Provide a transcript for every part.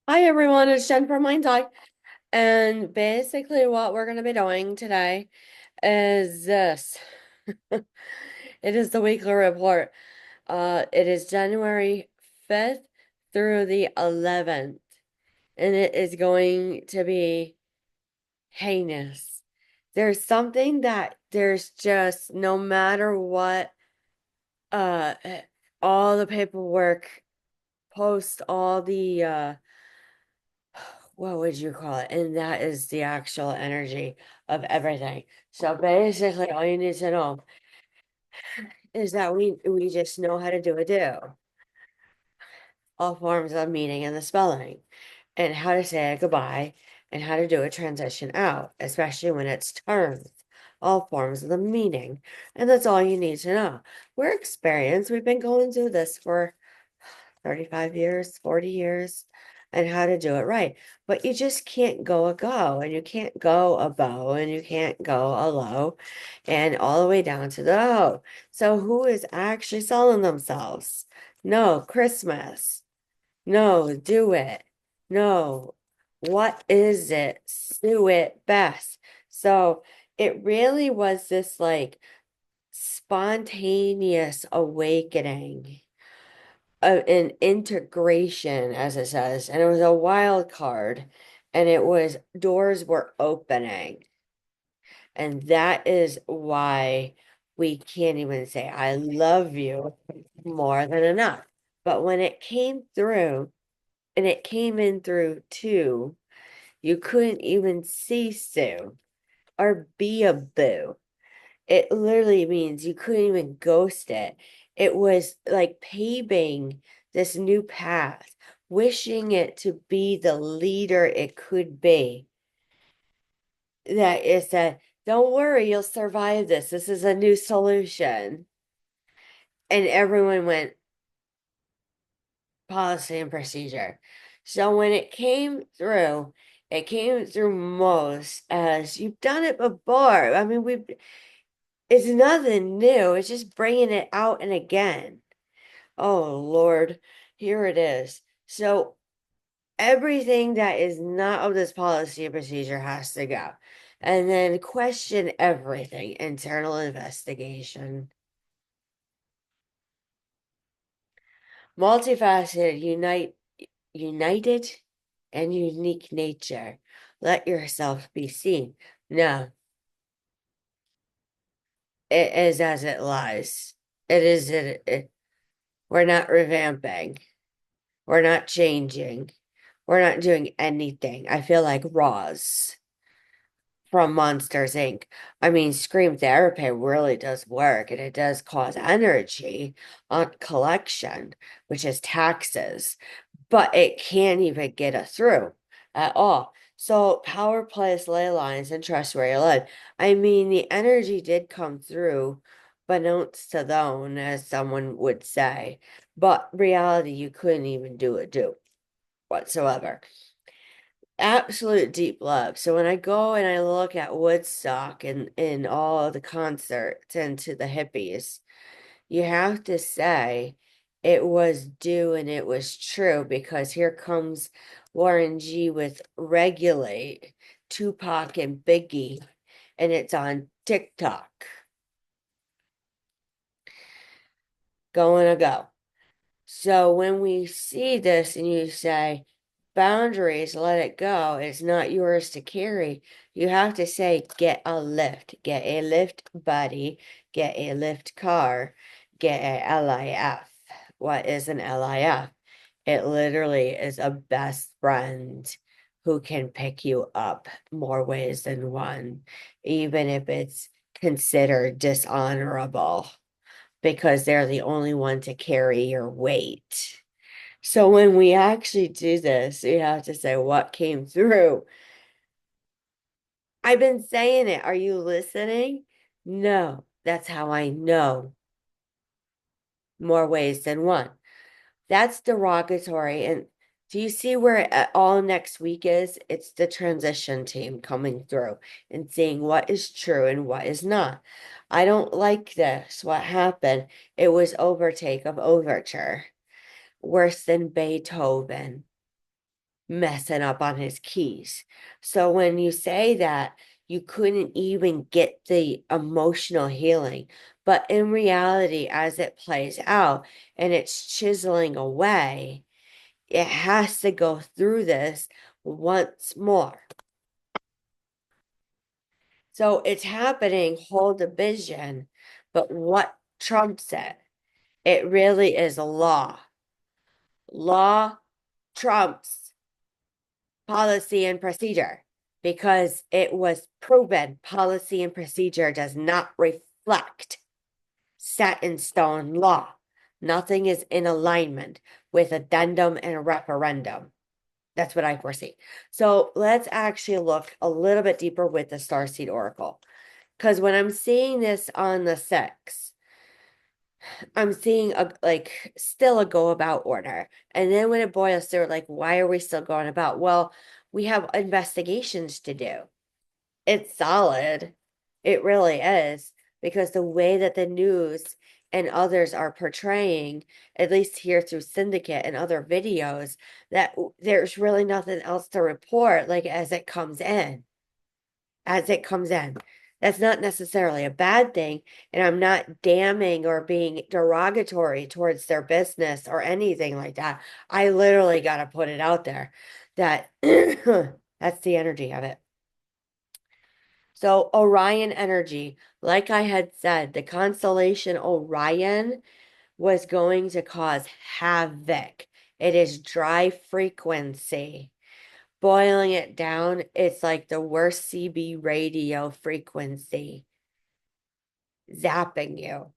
Hi everyone, it's Jen from Mind Talk, and basically what we're going to be doing today is this. It is the weekly report. It is January 5th through the 11th, and it is going to be heinous. There's something that there's just no matter what, uh, all the paperwork, post all the what would you call it? And that is the actual energy of everything. So basically, all you need to know is that we just know how to do a do, all forms of meaning and the spelling, and how to say a goodbye, and how to do a transition out, especially when it's terms, all forms of the meaning. And that's all you need to know. We're experienced. We've been going through this for 35 years, 40 years, and how to do it right. But you just can't go a go, and you can't go a bow, and you can't go a low, and all the way down to the O. So who is actually selling themselves? No, Christmas. No, do it. No, what is it? Do it best. So it really was this like spontaneous awakening an integration, as it says, and it was a wild card, and it was doors were opening. And that is why we can't even say, I love you more than enough. But when it came through, and it came in through two, you couldn't even see Sue or be a boo. It literally means you couldn't even ghost it. It was like paving this new path, wishing it to be the leader it could be. That it said, don't worry, you'll survive this. This is a new solution. And everyone went policy and procedure. So when it came through most as you've done it before. I mean, it's nothing new. It's just bringing it out and again. Oh Lord, here it is. So everything that is not of this policy and procedure has to go. And then question everything, internal investigation. Multifaceted, united and unique nature. Let yourself be seen. No, it is as it lies. We're not revamping. We're not changing. We're not doing anything. I feel like Roz from Monsters Inc. I mean, Scream Therapy really does work and it does cause energy on collection, which is taxes, but it can't even get us through at all. So power plays ley lines and trust where you live. I mean, the energy did come through, beknownst to thone, as someone would say, but reality, you couldn't even do whatsoever. Absolute deep love. So when I go and I look at Woodstock and all the concerts and to the hippies, you have to say it was due and it was true because here comes Warren G with Regulate, Tupac and Biggie, and it's on TikTok. Going to go. So when we see this and you say, boundaries, let it go, it's not yours to carry, you have to say, get a lift, get a lift buddy, get a lift car, get a LIF. What is an LIF? It literally is a best friend who can pick you up more ways than one, even if it's considered dishonorable because they're the only one to carry your weight. So when we actually do this, we have to say what came through. I've been saying it. Are you listening? No, that's how I know more ways than one. That's derogatory. And do you see where all next week is? It's the transition team coming through and seeing what is true and what is not. I don't like this. What happened? It was overtake of overture, worse than Beethoven. messing up on his keys. So when you say that, you couldn't even get the emotional healing. But in reality, as it plays out and it's chiseling away, it has to go through this once more. So it's happening, whole division, but what trumps it? It really is a law. Law trumps policy and procedure because it was proven policy and procedure does not reflect set in stone law. Nothing is in alignment with addendum and a referendum. That's what I foresee. So let's actually look a little bit deeper with the Starseed Oracle. Because when I'm seeing this on the 6, I'm seeing a like still a go about order. And then when it boils through, like, why are we still going about? Well, we have investigations to do. It's solid. It really is. Because the way that the news and others are portraying, at least here through Syndicate and other videos, that there's really nothing else to report, like as it comes in. As it comes in. That's not necessarily a bad thing. And I'm not damning or being derogatory towards their business or anything like that. I literally got to put it out there that that's the energy of it. So, Orion energy, like I had said, the constellation Orion was going to cause havoc. It is dry frequency. Boiling it down, it's like the worst CB radio frequency zapping you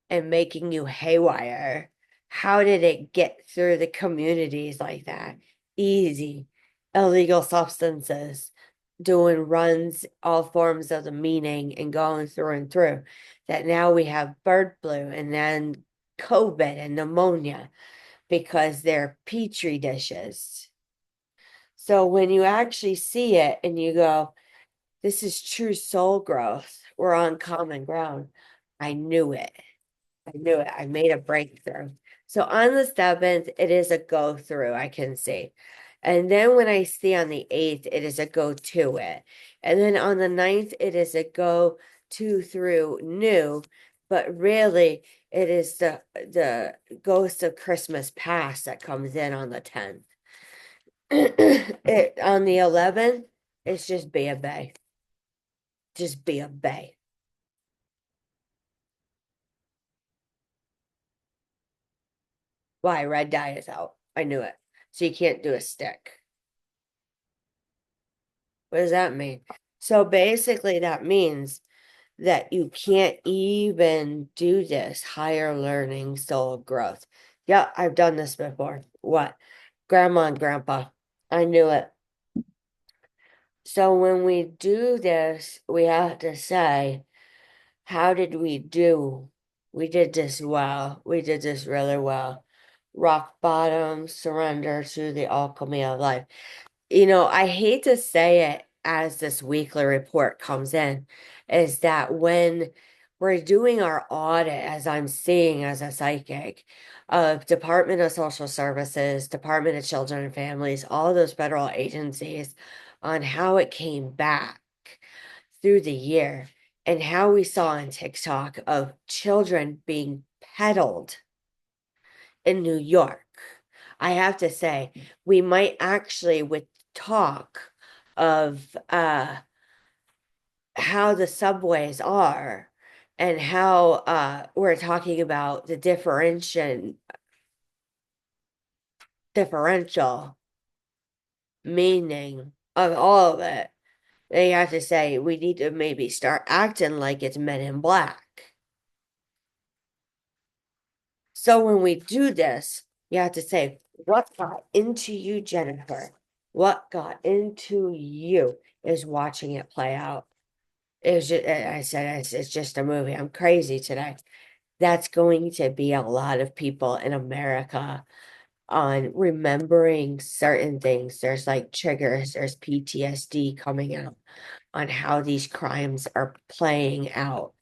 and making you haywire. How did it get through the communities like that? Easy. Illegal substances, doing runs, all forms of the meaning and going through and through. That now we have bird flu and then COVID and pneumonia because they're petri dishes. So when you actually see it and you go, this is true soul growth, we're on common ground. I knew it. I knew it. I made a breakthrough. So on the 7th, it is a go through, I can see. And then when I see on the 8th, it is a go to it. And then on the 9th, it is a go to through new. But really, it is the ghost of Christmas past that comes in on the 10th. It on the 11th, it's just be a bay. Just be a bay. Why? Red dye is out. I knew it. So you can't do a stick. What does that mean? So basically, that means that you can't even do this higher learning soul growth. Yeah, I've done this before. What? Grandma and grandpa. I knew it. So when we do this, we have to say, how did we do? We did this well. We did this really well. Rock bottom, surrender to the alchemy of life. I hate to say it as this weekly report comes in, is that when we're doing our audit, as I'm seeing as a psychic, of Department of Social Services, Department of Children and Families, all those federal agencies, on how it came back through the year and how we saw on TikTok of children being peddled in New York. I have to say, we might actually, with talk of how the subways are and how we're talking about the differential meaning of all of it. They have to say we need to maybe start acting like it's Men in Black. So when we do this, you have to say, what got into you, Jennifer? What got into you is watching it play out. It's just, I said, it's just a movie. I'm crazy today. That's going to be a lot of people in America on remembering certain things. There's like triggers, there's PTSD coming out on how these crimes are playing out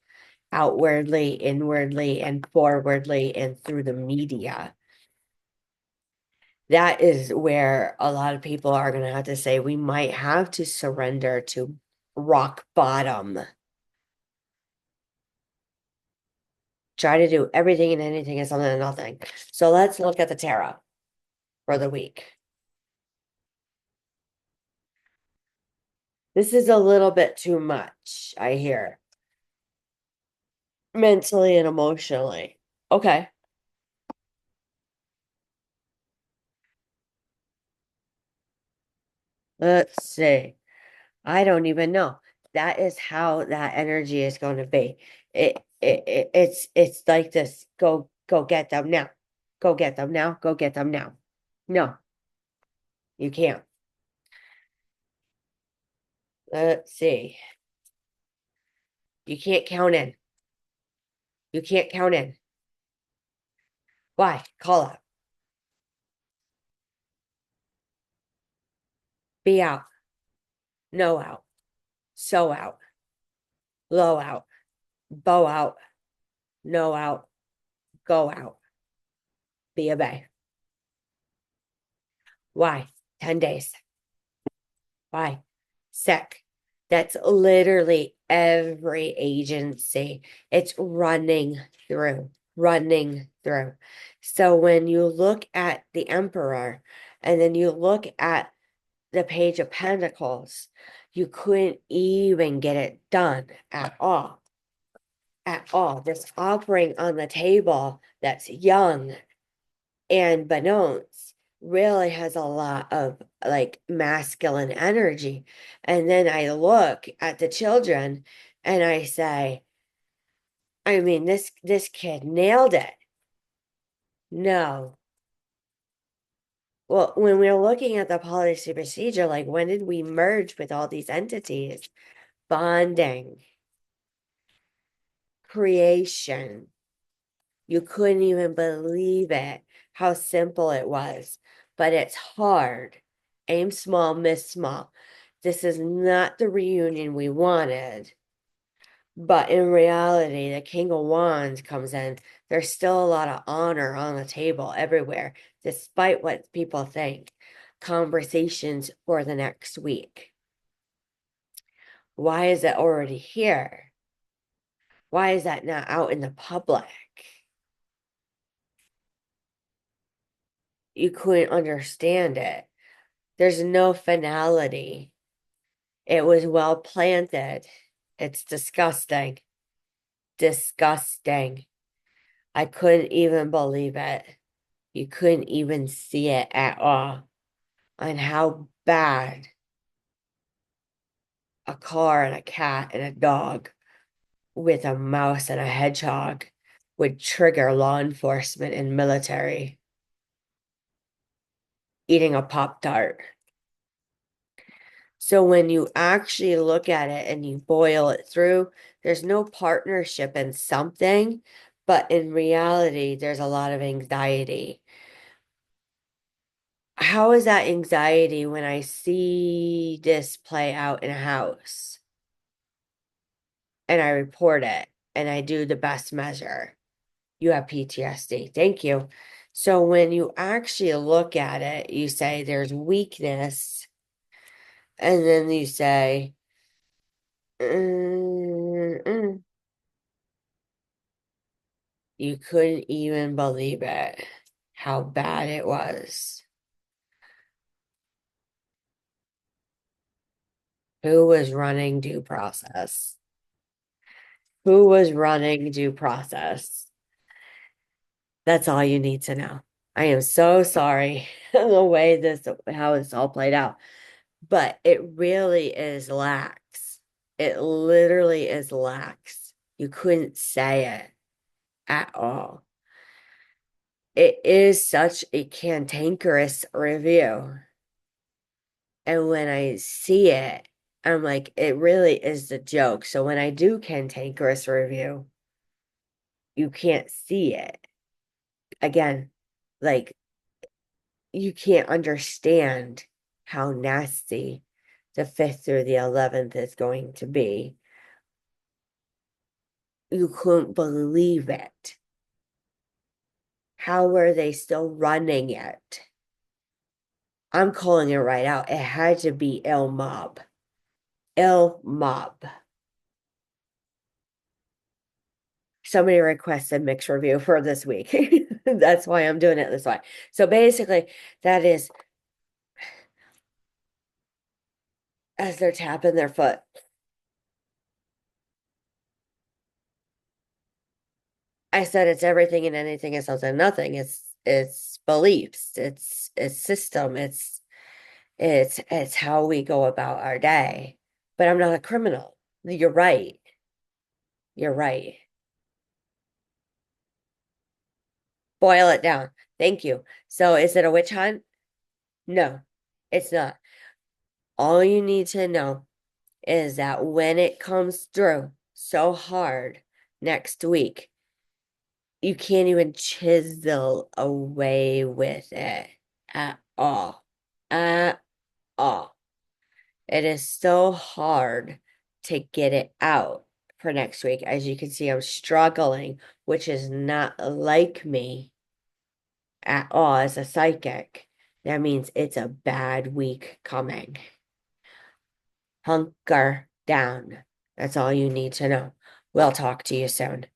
outwardly, inwardly, and forwardly, and through the media. That is where a lot of people are going to have to say we might have to surrender to rock bottom. Try to do everything and anything and something and nothing. So let's look at the tarot for the week. This is a little bit too much, I hear, mentally and emotionally. Okay, let's see. I don't even know. That is how that energy is going to be. It's like this. Go get them now. Go get them now. Go get them now. No, you can't. Let's see. You can't count in. You can't count in. Why? Call out. Be out. No out. So out. Low out. Bow out. No out. Go out. Be a bay. Why? 10 days. Why? Sick. That's literally every agency. It's running through. So when you look at the Emperor and then you look at the Page of Pentacles, you couldn't even get it done at all. At all. This offering on the table that's young and Benot's really has a lot of like masculine energy. And then I look at the children and I say, I mean, this kid nailed it. No. Well, when we're looking at the policy procedure, like when did we merge with all these entities? Bonding, creation. You couldn't even believe it, how simple it was. But it's hard. Aim small, miss small. This is not the reunion we wanted. But in reality, the King of Wands comes in. There's still a lot of honor on the table everywhere, despite what people think. Conversations for the next week. Why is it already here? Why is that not out in the public? You couldn't understand it. There's no finality. It was well planted. It's disgusting. Disgusting. I couldn't even believe it. You couldn't even see it at all on how bad a car and a cat and a dog with a mouse and a hedgehog would trigger law enforcement and military eating a Pop-Tart. So when you actually look at it and you boil it through, there's no partnership in something, but in reality, there's a lot of anxiety. How is that anxiety when I see this play out in a house and I report it and I do the best measure? You have PTSD. Thank you. So when you actually look at it, you say there's weakness, and then you say, mm, mm. You couldn't even believe it, how bad it was. Who was running due process? Who was running due process? That's all you need to know. I am so sorry the way how it's all played out, but it really is lax. It literally is lax. You couldn't say it at all. It is such a cantankerous review. And when I see it, I'm like, it really is the joke. So when I do cantankerous review, you can't see it. Again, like you can't understand how nasty the 5th through the 11th is going to be. You couldn't believe it. How were they still running it? I'm calling it right out. It had to be ill mob. Ill mob. Somebody requested mixed review for this week. That's why I'm doing it this way. So basically, that is as they're tapping their foot. I said it's everything and anything is something nothing. It's beliefs. It's system. It's how we go about our day. But I'm not a criminal. You're right. You're right. Boil it down. Thank you. So is it a witch hunt? No, it's not. All you need to know is that when it comes through so hard next week, you can't even chisel away with it at all. At all. It is so hard to get it out for next week. As you can see, I'm struggling, which is not like me at all as a psychic. That means it's a bad week coming. Hunker down. That's all you need to know. We'll talk to you soon.